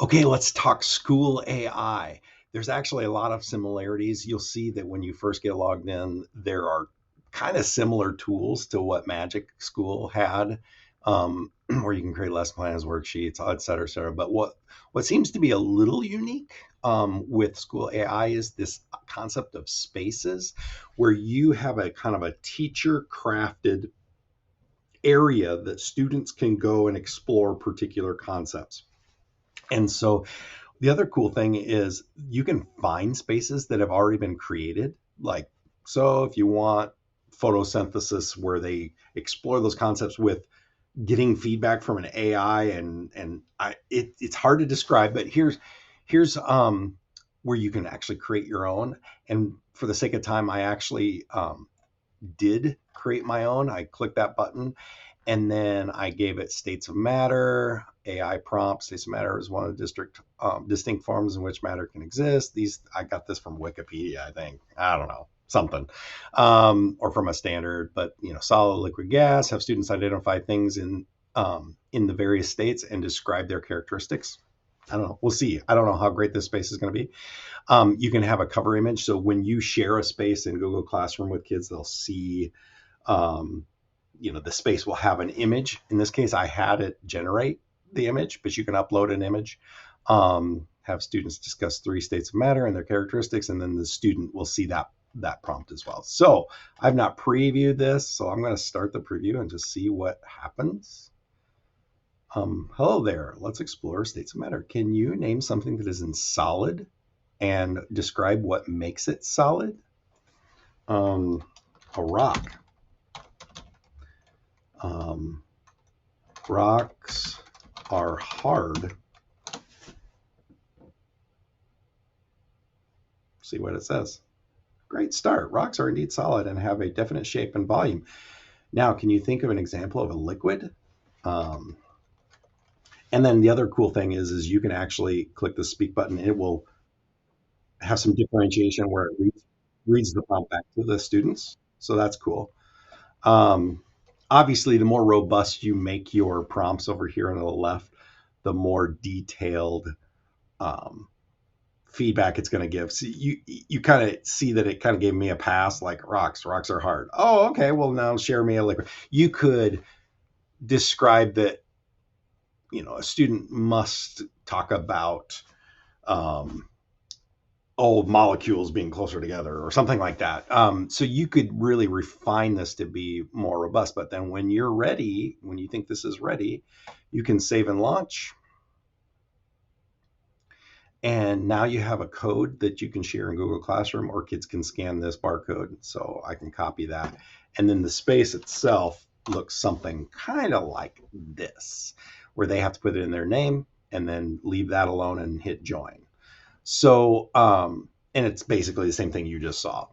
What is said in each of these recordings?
Okay, let's talk school AI. There's actually a lot of similarities. You'll see that when you first get logged in, there are kind of similar tools to what Magic School had, where you can create lesson plans, worksheets, et cetera, et cetera. But what seems to be a little unique with school AI is this concept of spaces, where you have a kind of a teacher crafted area that students can go and explore particular concepts. And so the other cool thing is you can find spaces that have already been created. Like, so if you want photosynthesis where they explore those concepts with getting feedback from an AI, it's hard to describe, but here's where you can actually create your own. And for the sake of time, I actually did create my own. I clicked that button and then I gave it states of matter, AI prompt. States of matter is one of the distinct forms in which matter can exist. These I got this from Wikipedia, I think. I don't know, something, or from a standard. But solid, liquid, gas. Have students identify things in the various states and describe their characteristics. I don't know. We'll see. I don't know how great this space is going to be. You can have a cover image, so when you share a space in Google Classroom with kids, they'll see um, the space will have an image. In this case, I had it generate the image, but you can upload an image. Have students discuss 3 states of matter and their characteristics, and then the student will see that prompt as well. So I've not previewed this, so I'm going to start the preview and just see what happens. Hello there. Let's explore states of matter. Can you name something that is in solid and describe what makes it solid? A rock. Um, Rocks are hard. See what it says. Great start. Rocks are indeed solid and have a definite shape and volume. Now, can you think of an example of a liquid? Um, and then the other cool thing is you can actually click the speak button. It will have some differentiation where it reads the prompt back to the students. So that's cool. Um, Obviously, the more robust you make your prompts over here on the left, the more detailed um, feedback it's going to give. So you kind of see that it kind of gave me a pass, like rocks are hard. Oh, okay. Well, now share me a liquid. You could describe that a student must talk about um, molecules being closer together or something like that. So you could really refine this to be more robust. But then when you're ready, when you think this is ready, you can save and launch. And now you have a code that you can share in Google Classroom, or kids can scan this barcode. So I can copy that. And then the space itself looks something kind of like this, where they have to put it in their name and then leave that alone and hit join. So, and it's basically the same thing you just saw.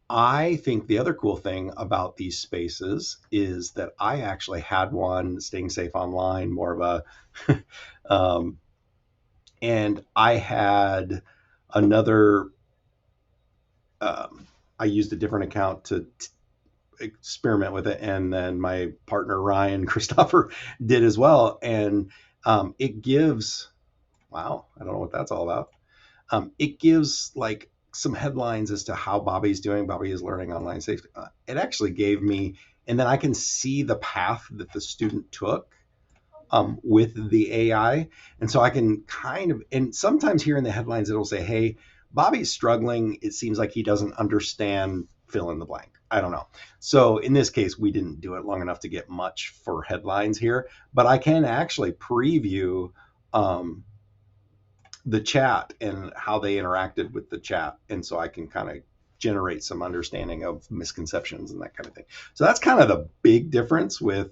I think the other cool thing about these spaces is that I actually had one, staying safe online, more of a um, and I had another. I used a different account to experiment with it, and then my partner Ryan Christopher did as well. And it gives. Wow, I don't know what that's all about. It gives like some headlines as to how Bobby's doing. Bobby is learning online safety. It actually gave me, and then I can see the path that the student took with the AI. And so I can kind of, and sometimes here in the headlines, it'll say, hey, Bobby's struggling. It seems like he doesn't understand fill in the blank. I don't know. So in this case, we didn't do it long enough to get much for headlines here, but I can actually preview um, the chat and how they interacted with the chat. And so I can kind of generate some understanding of misconceptions and that kind of thing. So that's kind of the big difference with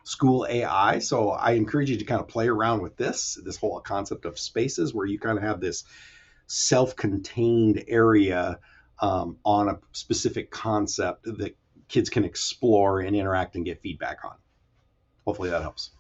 school AI. So I encourage you to kind of play around with this whole concept of spaces where you kind of have this self-contained area on a specific concept that kids can explore and interact and get feedback on. Hopefully that helps.